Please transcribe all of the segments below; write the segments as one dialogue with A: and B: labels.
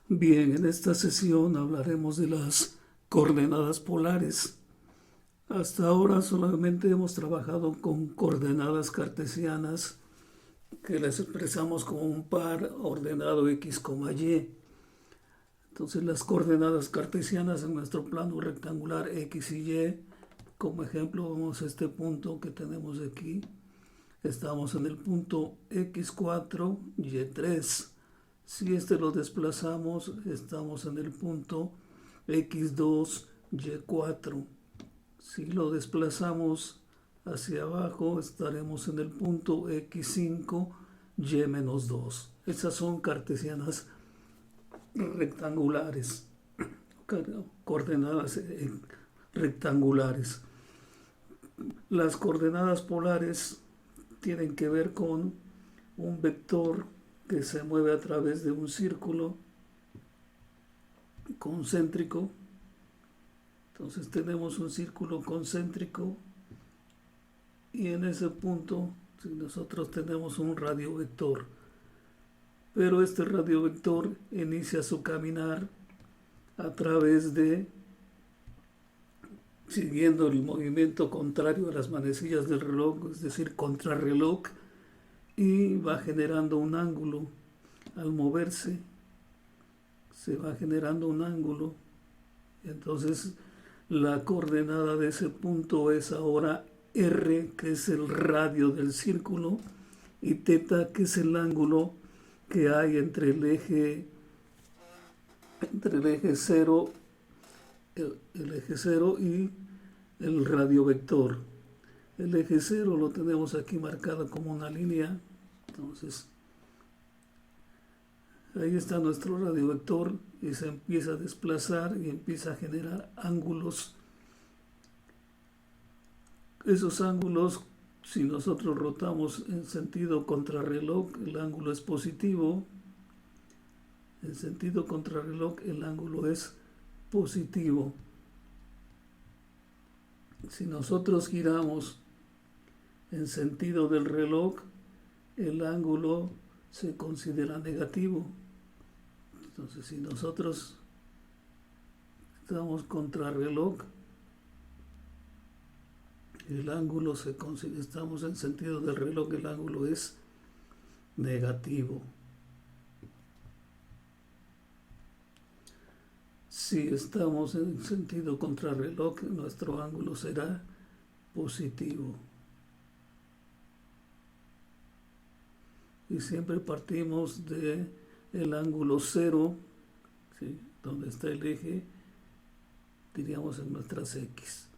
A: Bien, en esta sesión hablaremos de las coordenadas polares. Hasta ahora solamente hemos trabajado con coordenadas cartesianas que las expresamos como un par ordenado x, y. Entonces las coordenadas cartesianas en nuestro plano rectangular x y y, como ejemplo vemos este punto que tenemos aquí. Estamos en el punto x4, y3. Si este lo desplazamos, estamos en el punto x2, y4. Si lo desplazamos hacia abajo, estaremos en el punto x5, y-2. Esas son cartesianas rectangulares, coordenadas rectangulares. Las coordenadas polares tienen que ver con un vector que se mueve a través de un círculo concéntrico. Entonces tenemos un círculo concéntrico y en ese punto nosotros tenemos un radiovector. Pero este radiovector inicia su caminar a través de, siguiendo el movimiento contrario a las manecillas del reloj, es decir, contrarreloj, y va generando un ángulo. Al moverse se va generando un ángulo. Entonces la coordenada de ese punto es ahora r, que es el radio del círculo, y teta, que es el ángulo que hay entre el eje 0, el eje 0 y el radiovector. El eje 0 lo tenemos aquí marcado como una línea. Entonces ahí está nuestro radiovector y se empieza a desplazar y empieza a generar ángulos. Esos ángulos, si nosotros rotamos en sentido contrarreloj, el ángulo es positivo. En sentido contrarreloj, el ángulo es positivo. Si nosotros giramos en sentido del reloj, el ángulo se considera negativo. Entonces, si nosotros estamos contrarreloj, el ángulo estamos en sentido del reloj, el ángulo es negativo. Si estamos en sentido contrarreloj, nuestro ángulo será positivo. Y siempre partimos de el ángulo 0, ¿sí?, donde está el eje, diríamos en nuestras X.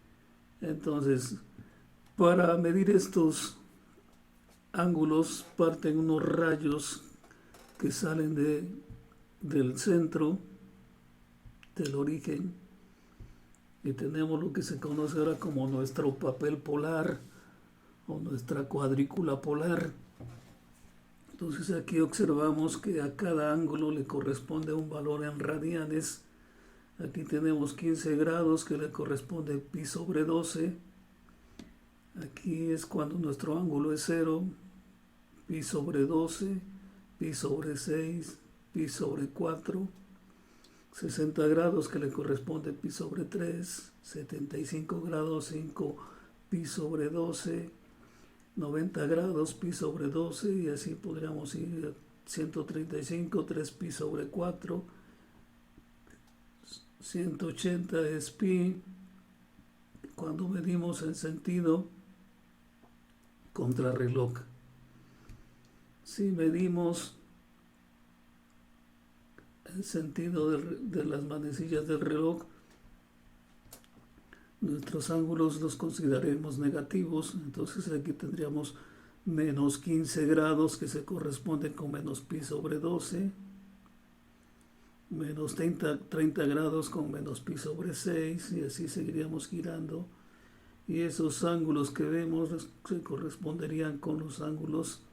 A: Entonces, para medir estos ángulos parten unos rayos que salen del centro, del origen, y tenemos lo que se conoce ahora como nuestro papel polar o nuestra cuadrícula polar. Entonces aquí observamos que a cada ángulo le corresponde un valor en radianes. Aquí tenemos 15 grados, que le corresponde pi sobre 12. Aquí es cuando nuestro ángulo es 0, pi sobre 12, pi sobre 6, pi sobre 4. 60 grados, que le corresponde pi sobre 3, 75 grados, 5, pi sobre 12, 90 grados, pi sobre 12, y así podríamos ir a 135, 3 pi sobre 4, 180 es pi. Cuando medimos en sentido contrarreloj, si medimos en sentido de las manecillas del reloj, nuestros ángulos los consideraremos negativos. Entonces aquí tendríamos menos 15 grados, que se corresponde con menos pi sobre 12, menos 30 grados con menos pi sobre 6, y así seguiríamos girando. Y esos ángulos que vemos se corresponderían con los ángulos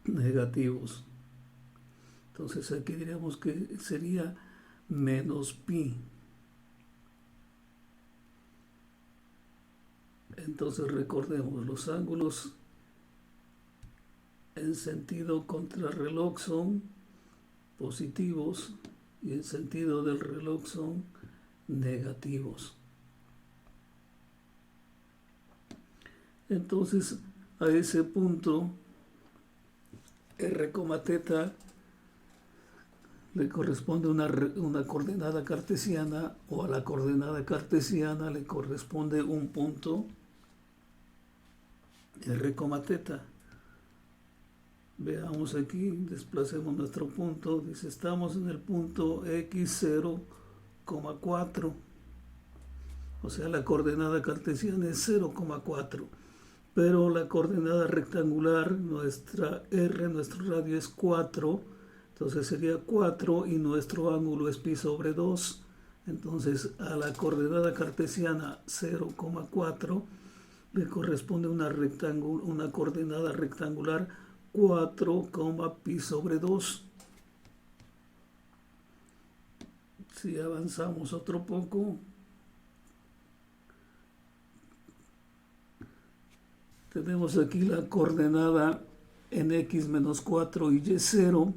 A: negativos. Entonces aquí diríamos que sería menos pi. Entonces recordemos, los ángulos en sentido contrarreloj son positivos y el sentido del reloj son negativos. Entonces, a ese punto, R, θ le corresponde una coordenada cartesiana, o a la coordenada cartesiana le corresponde un punto R, θ. Veamos aquí, desplacemos nuestro punto. Dice, estamos en el punto x0, 4. O sea, la coordenada cartesiana es 0,4. Pero la coordenada rectangular, nuestra R, nuestro radio es 4. Entonces sería 4 y nuestro ángulo es pi sobre 2. Entonces a la coordenada cartesiana 0,4 le corresponde una coordenada rectangular 4, pi sobre 2. Si avanzamos otro poco, tenemos aquí la coordenada en x menos 4 y y 0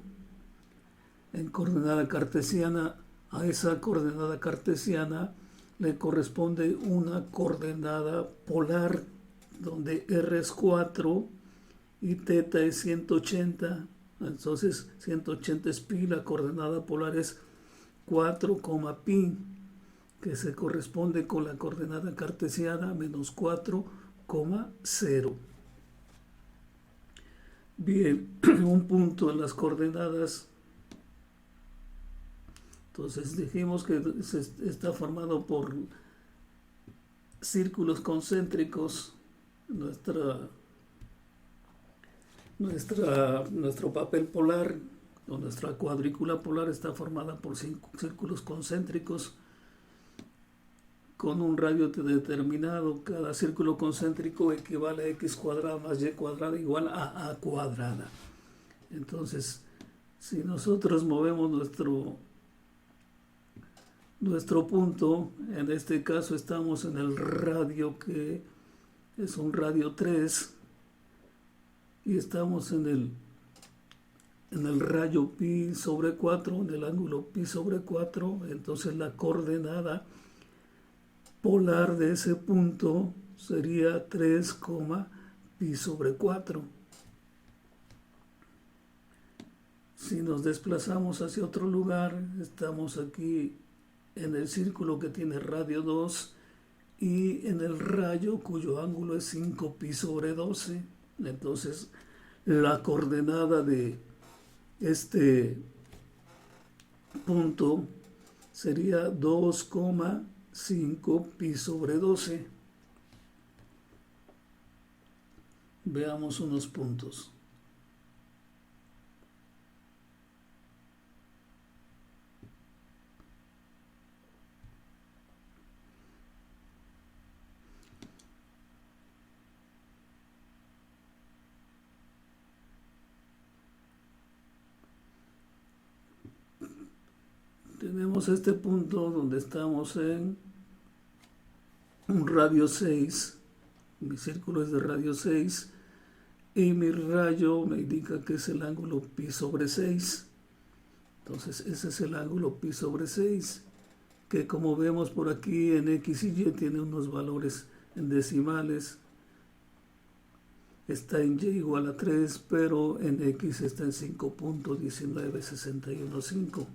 A: en coordenada cartesiana. A esa coordenada cartesiana le corresponde una coordenada polar donde r es 4 y θ es 180. Entonces 180 es pi, la coordenada polar es 4, pi, que se corresponde con la coordenada cartesiana menos 4, 0. Bien, un punto en las coordenadas. Entonces dijimos que está formado por círculos concéntricos. Nuestro papel polar o nuestra cuadrícula polar está formada por círculos concéntricos con un radio determinado. Cada círculo concéntrico equivale a x cuadrada más y cuadrada igual a cuadrada. Entonces, si nosotros movemos nuestro punto, en este caso estamos en el radio que es un radio 3 y estamos en el rayo pi sobre 4, en el ángulo pi sobre 4, entonces la coordenada polar de ese punto sería 3, pi sobre 4. Si nos desplazamos hacia otro lugar, estamos aquí en el círculo que tiene radio 2 y en el rayo cuyo ángulo es 5 pi sobre 12. Entonces, la coordenada de este punto sería 2,5 pi sobre 12. Veamos unos puntos. Tenemos este punto donde estamos en un radio 6, mi círculo es de radio 6 y mi rayo me indica que es el ángulo pi sobre 6. Entonces ese es el ángulo pi sobre 6, que como vemos por aquí en x y y tiene unos valores en decimales. Está en y igual a 3, pero en x está en 5.19615.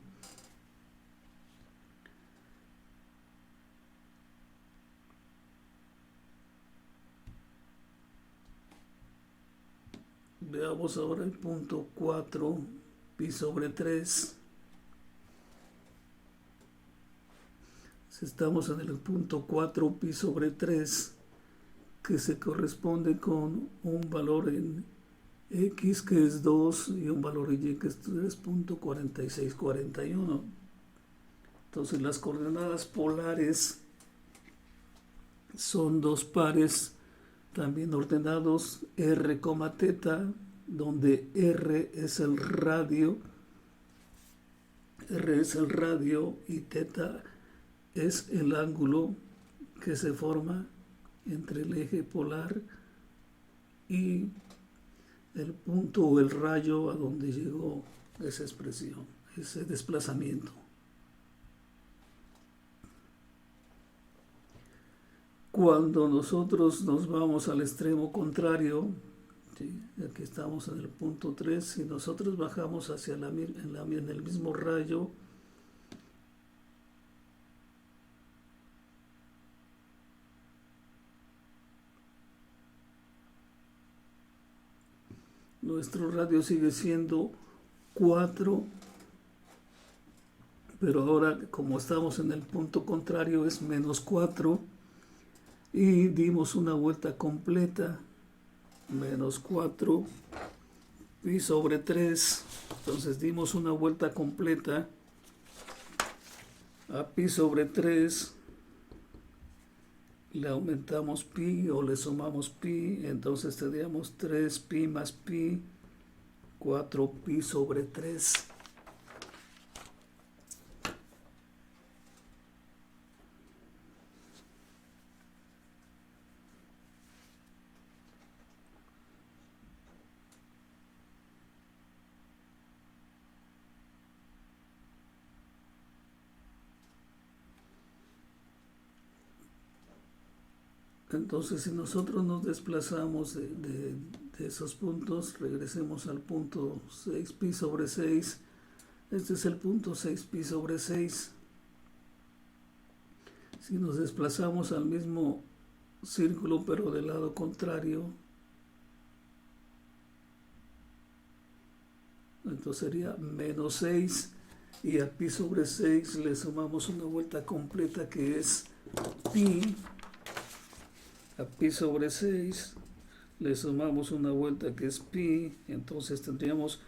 A: Veamos ahora el punto 4, pi sobre 3. Si estamos en el punto 4, pi sobre 3, que se corresponde con un valor en x que es 2 y un valor en y que es 3.4641. Entonces las coordenadas polares son dos pares también ordenados r, θ, donde r es el radio y θ es el ángulo que se forma entre el eje polar y el punto o el rayo a donde llegó esa expresión. ese desplazamiento. Cuando nosotros nos vamos al extremo contrario, ¿sí? Aquí estamos en el punto 3, si nosotros bajamos hacia en el mismo rayo, nuestro radio sigue siendo 4, pero ahora como estamos en el punto contrario es menos 4 y dimos una vuelta completa, menos 4 pi sobre 3, entonces dimos una vuelta completa a pi sobre 3, le aumentamos pi o le sumamos pi, entonces tendríamos 3 pi más pi, 4 pi sobre 3. Entonces, si nosotros nos desplazamos de esos puntos, regresemos al punto 6 pi sobre 6. Este es el punto 6 pi sobre 6. Si nos desplazamos al mismo círculo, pero del lado contrario, entonces sería menos 6. Y a pi sobre 6 le sumamos una vuelta completa que es pi. A pi sobre 6 le sumamos una vuelta que es pi, entonces tendríamos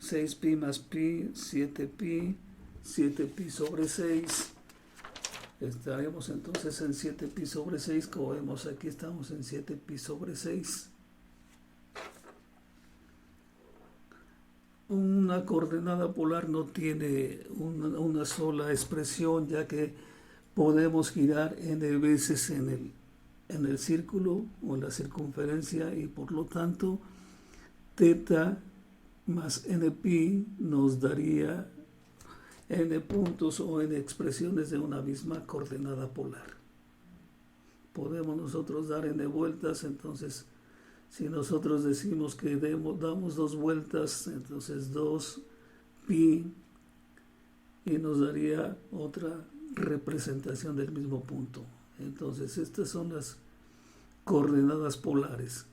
A: 6 pi más pi, 7 pi sobre 6. Estaremos entonces en 7 pi sobre 6, como vemos aquí estamos en 7 pi sobre 6. Una coordenada polar no tiene una sola expresión, ya que podemos girar n veces en el círculo o en la circunferencia, y por lo tanto teta más n pi nos daría n puntos o n expresiones de una misma coordenada polar. Podemos nosotros dar n vueltas, entonces si nosotros decimos que damos 2 vueltas, entonces 2 pi, y nos daría otra representación del mismo punto. Entonces estas son las coordenadas polares.